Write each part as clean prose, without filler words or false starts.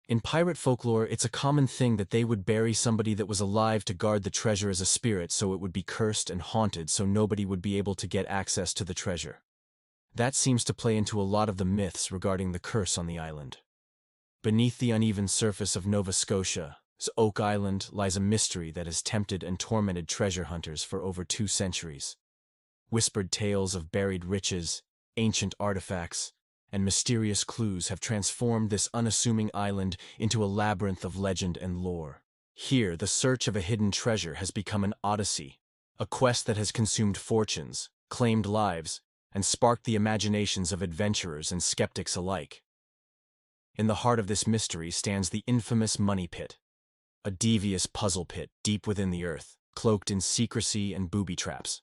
In pirate folklore, it's a common thing that they would bury somebody that was alive to guard the treasure as a spirit, so it would be cursed and haunted so nobody would be able to get access to the treasure. That seems to play into a lot of the myths regarding the curse on the island. Beneath the uneven surface of Nova Scotia's Oak Island lies a mystery that has tempted and tormented treasure hunters for over 2 centuries. Whispered tales of buried riches, ancient artifacts, and mysterious clues have transformed this unassuming island into a labyrinth of legend and lore. Here, the search of a hidden treasure has become an odyssey, a quest that has consumed fortunes, claimed lives, and sparked the imaginations of adventurers and skeptics alike. In the heart of this mystery stands the infamous Money Pit, a devious puzzle pit deep within the earth, cloaked in secrecy and booby traps.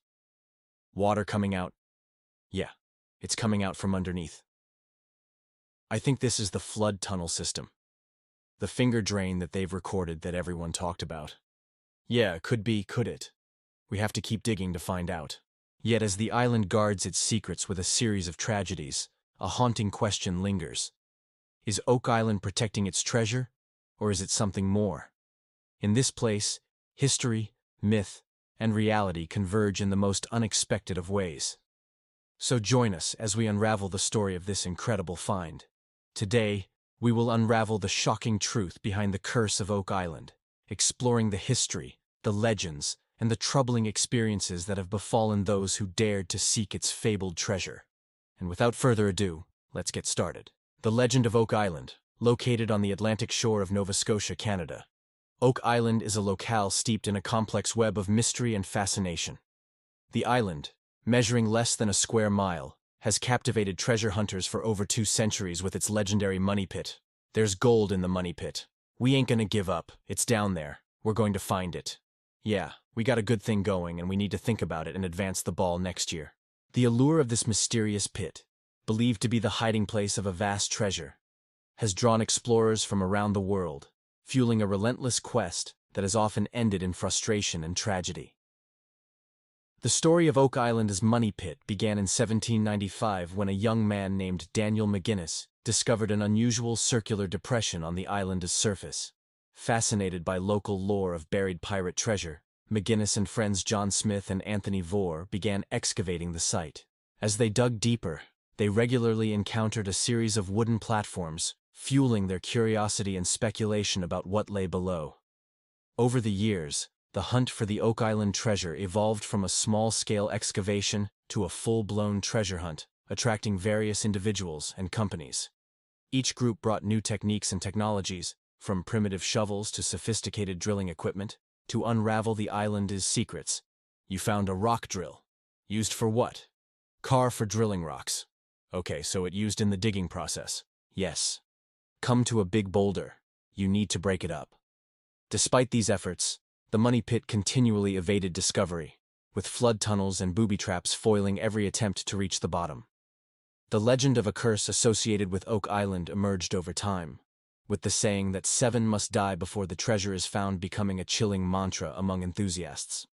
Water coming out? Yeah, it's coming out from underneath. I think this is the flood tunnel system. The finger drain that they've recorded that everyone talked about. Yeah, could be, could it? We have to keep digging to find out. Yet as the island guards its secrets with a series of tragedies, a haunting question lingers. Is Oak Island protecting its treasure, or is it something more? In this place, history, myth, and reality converge in the most unexpected of ways. So join us as we unravel the story of this incredible find. Today, we will unravel the shocking truth behind the curse of Oak Island, exploring the history, the legends, and the troubling experiences that have befallen those who dared to seek its fabled treasure. And without further ado, let's get started. The legend of Oak Island, located on the Atlantic shore of Nova Scotia, Canada. Oak Island is a locale steeped in a complex web of mystery and fascination. The island, measuring less than a square mile, has captivated treasure hunters for over 2 centuries with its legendary Money Pit. There's gold in the Money Pit. We ain't gonna give up. It's down there. We're going to find it. Yeah, we got a good thing going and we need to think about it and advance the ball next year. The allure of this mysterious pit, believed to be the hiding place of a vast treasure, has drawn explorers from around the world, fueling a relentless quest that has often ended in frustration and tragedy. The story of Oak Island's Money Pit began in 1795 when a young man named Daniel McGinnis discovered an unusual circular depression on the island's surface. Fascinated by local lore of buried pirate treasure, McGinnis and friends John Smith and Anthony Vore began excavating the site. As they dug deeper, they regularly encountered a series of wooden platforms, fueling their curiosity and speculation about what lay below. Over the years, the hunt for the Oak Island treasure evolved from a small-scale excavation to a full-blown treasure hunt, attracting various individuals and companies. Each group brought new techniques and technologies, from primitive shovels to sophisticated drilling equipment, to unravel the island's secrets. You found a rock drill. Used for what? Car for drilling rocks. Okay, so it used in the digging process. Yes. Come to a big boulder. You need to break it up. Despite these efforts, the Money Pit continually evaded discovery, with flood tunnels and booby traps foiling every attempt to reach the bottom. The legend of a curse associated with Oak Island emerged over time, with the saying that 7 must die before the treasure is found becoming a chilling mantra among enthusiasts.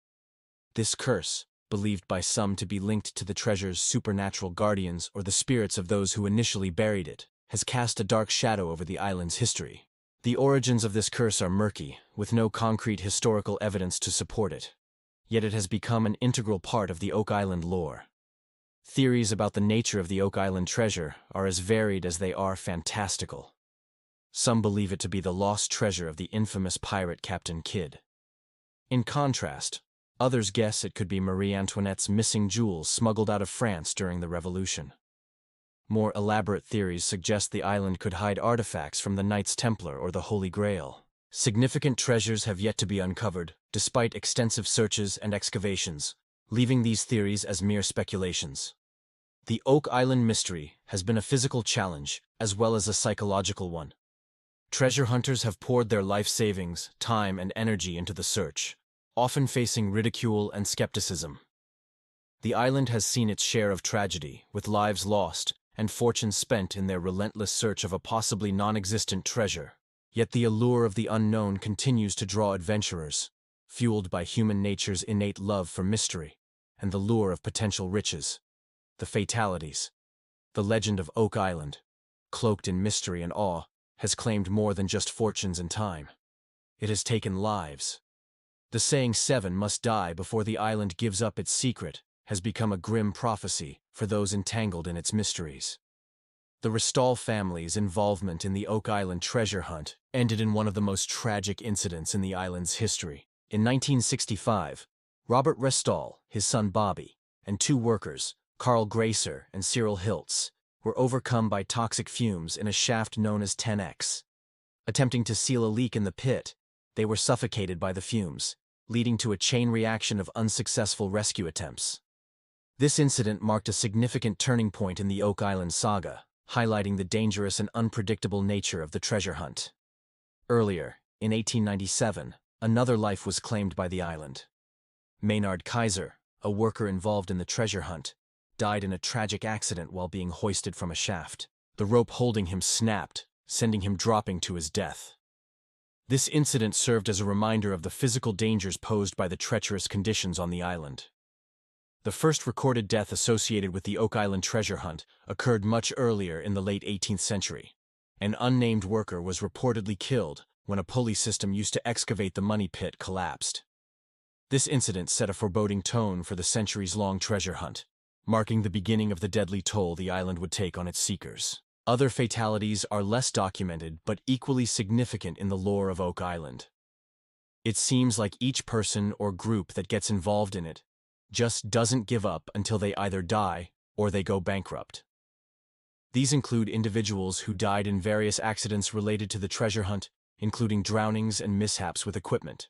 This curse, believed by some to be linked to the treasure's supernatural guardians or the spirits of those who initially buried it, has cast a dark shadow over the island's history. The origins of this curse are murky, with no concrete historical evidence to support it. Yet it has become an integral part of the Oak Island lore. Theories about the nature of the Oak Island treasure are as varied as they are fantastical. Some believe it to be the lost treasure of the infamous pirate Captain Kidd. In contrast, others guess it could be Marie Antoinette's missing jewels smuggled out of France during the Revolution. More elaborate theories suggest the island could hide artifacts from the Knights Templar or the Holy Grail. Significant treasures have yet to be uncovered, despite extensive searches and excavations, leaving these theories as mere speculations. The Oak Island mystery has been a physical challenge as well as a psychological one. Treasure hunters have poured their life savings, time, and energy into the search, often facing ridicule and skepticism. The island has seen its share of tragedy, with lives lost and fortunes spent in their relentless search of a possibly non-existent treasure. Yet the allure of the unknown continues to draw adventurers, fueled by human nature's innate love for mystery and the lure of potential riches. The fatalities. The legend of Oak Island, cloaked in mystery and awe, has claimed more than just fortunes and time. It has taken lives. The saying 7 must die before the island gives up its secret has become a grim prophecy for those entangled in its mysteries. The Restall family's involvement in the Oak Island treasure hunt ended in one of the most tragic incidents in the island's history. In 1965, Robert Restall, his son Bobby, and 2 workers, Carl Gracer and Cyril Hiltz, were overcome by toxic fumes in a shaft known as 10X. Attempting to seal a leak in the pit, they were suffocated by the fumes, leading to a chain reaction of unsuccessful rescue attempts. This incident marked a significant turning point in the Oak Island saga, highlighting the dangerous and unpredictable nature of the treasure hunt. Earlier, in 1897, another life was claimed by the island. Maynard Kaiser, a worker involved in the treasure hunt, died in a tragic accident while being hoisted from a shaft. The rope holding him snapped, sending him dropping to his death. This incident served as a reminder of the physical dangers posed by the treacherous conditions on the island. The first recorded death associated with the Oak Island treasure hunt occurred much earlier in the late 18th century. An unnamed worker was reportedly killed when a pulley system used to excavate the money pit collapsed. This incident set a foreboding tone for the centuries-long treasure hunt, marking the beginning of the deadly toll the island would take on its seekers. Other fatalities are less documented but equally significant in the lore of Oak Island. It seems like each person or group that gets involved in it just doesn't give up until they either die or they go bankrupt. These include individuals who died in various accidents related to the treasure hunt, including drownings and mishaps with equipment.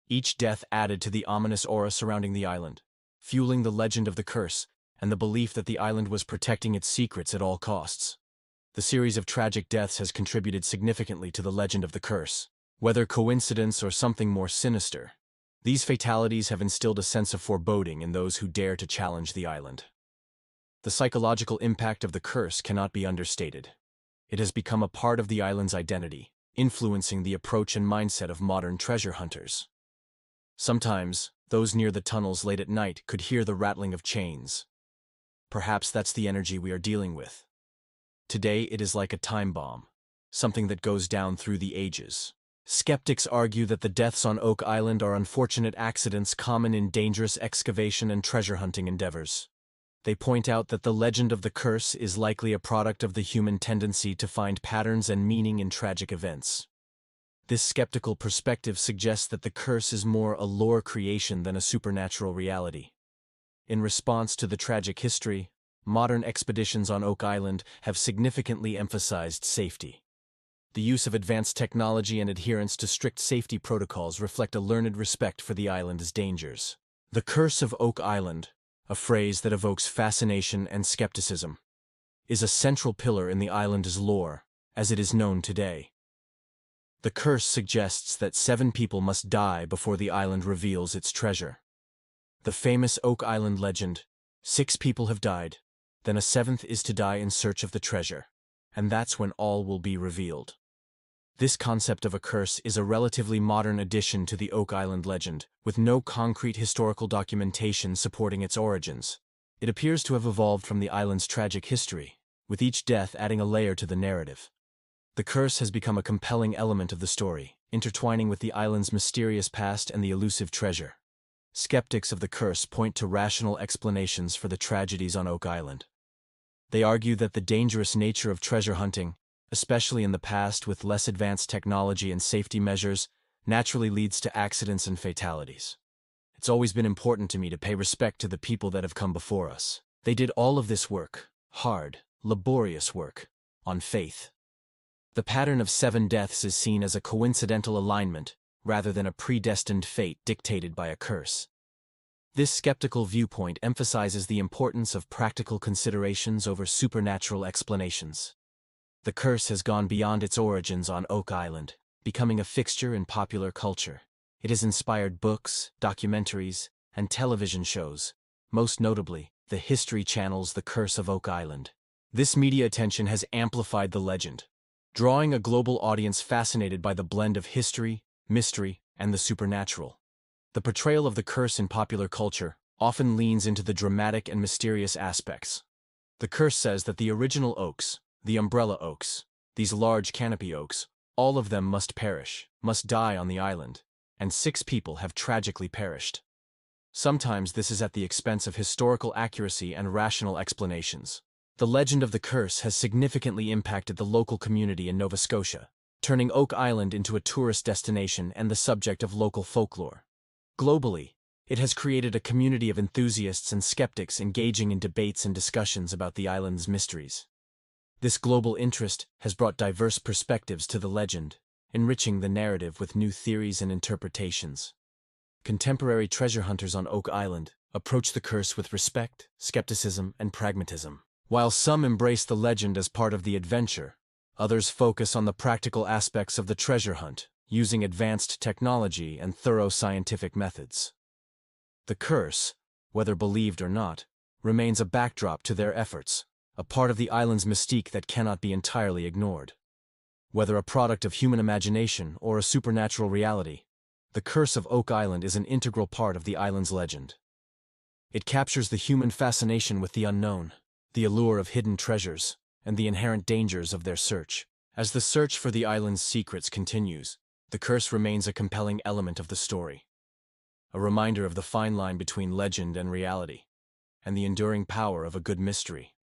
Each death added to the ominous aura surrounding the island, fueling the legend of the curse and the belief that the island was protecting its secrets at all costs. The series of tragic deaths has contributed significantly to the legend of the curse. Whether coincidence or something more sinister, these fatalities have instilled a sense of foreboding in those who dare to challenge the island. The psychological impact of the curse cannot be understated. It has become a part of the island's identity, influencing the approach and mindset of modern treasure hunters. Sometimes, those near the tunnels late at night could hear the rattling of chains. Perhaps that's the energy we are dealing with. Today it is like a time bomb, something that goes down through the ages. Skeptics argue that the deaths on Oak Island are unfortunate accidents common in dangerous excavation and treasure hunting endeavors. They point out that the legend of the curse is likely a product of the human tendency to find patterns and meaning in tragic events. This skeptical perspective suggests that the curse is more a lore creation than a supernatural reality. In response to the tragic history, modern expeditions on Oak Island have significantly emphasized safety. The use of advanced technology and adherence to strict safety protocols reflect a learned respect for the island's dangers. The Curse of Oak Island, a phrase that evokes fascination and skepticism, is a central pillar in the island's lore, as it is known today. The curse suggests that 7 people must die before the island reveals its treasure. The famous Oak Island legend, 6 people have died, then a 7th is to die in search of the treasure, and that's when all will be revealed. This concept of a curse is a relatively modern addition to the Oak Island legend, with no concrete historical documentation supporting its origins. It appears to have evolved from the island's tragic history, with each death adding a layer to the narrative. The curse has become a compelling element of the story, intertwining with the island's mysterious past and the elusive treasure. Skeptics of the curse point to rational explanations for the tragedies on Oak Island. They argue that the dangerous nature of treasure hunting, especially in the past with less advanced technology and safety measures, naturally leads to accidents and fatalities. It's always been important to me to pay respect to the people that have come before us. They did all of this work, hard, laborious work, on faith. The pattern of 7 deaths is seen as a coincidental alignment, rather than a predestined fate dictated by a curse. This skeptical viewpoint emphasizes the importance of practical considerations over supernatural explanations. The curse has gone beyond its origins on Oak Island, becoming a fixture in popular culture. It has inspired books, documentaries, and television shows, most notably, the History Channel's The Curse of Oak Island. This media attention has amplified the legend, drawing a global audience fascinated by the blend of history, mystery, and the supernatural. The portrayal of the curse in popular culture often leans into the dramatic and mysterious aspects. The curse says that the original oaks, the Umbrella Oaks, these large canopy oaks, all of them must perish, must die on the island, and 6 people have tragically perished. Sometimes this is at the expense of historical accuracy and rational explanations. The legend of the curse has significantly impacted the local community in Nova Scotia, turning Oak Island into a tourist destination and the subject of local folklore. Globally, it has created a community of enthusiasts and skeptics engaging in debates and discussions about the island's mysteries. This global interest has brought diverse perspectives to the legend, enriching the narrative with new theories and interpretations. Contemporary treasure hunters on Oak Island approach the curse with respect, skepticism, and pragmatism. While some embrace the legend as part of the adventure, others focus on the practical aspects of the treasure hunt, using advanced technology and thorough scientific methods. The curse, whether believed or not, remains a backdrop to their efforts, a part of the island's mystique that cannot be entirely ignored. Whether a product of human imagination or a supernatural reality, the curse of Oak Island is an integral part of the island's legend. It captures the human fascination with the unknown, the allure of hidden treasures, and the inherent dangers of their search. As the search for the island's secrets continues, the curse remains a compelling element of the story. A reminder of the fine line between legend and reality, and the enduring power of a good mystery.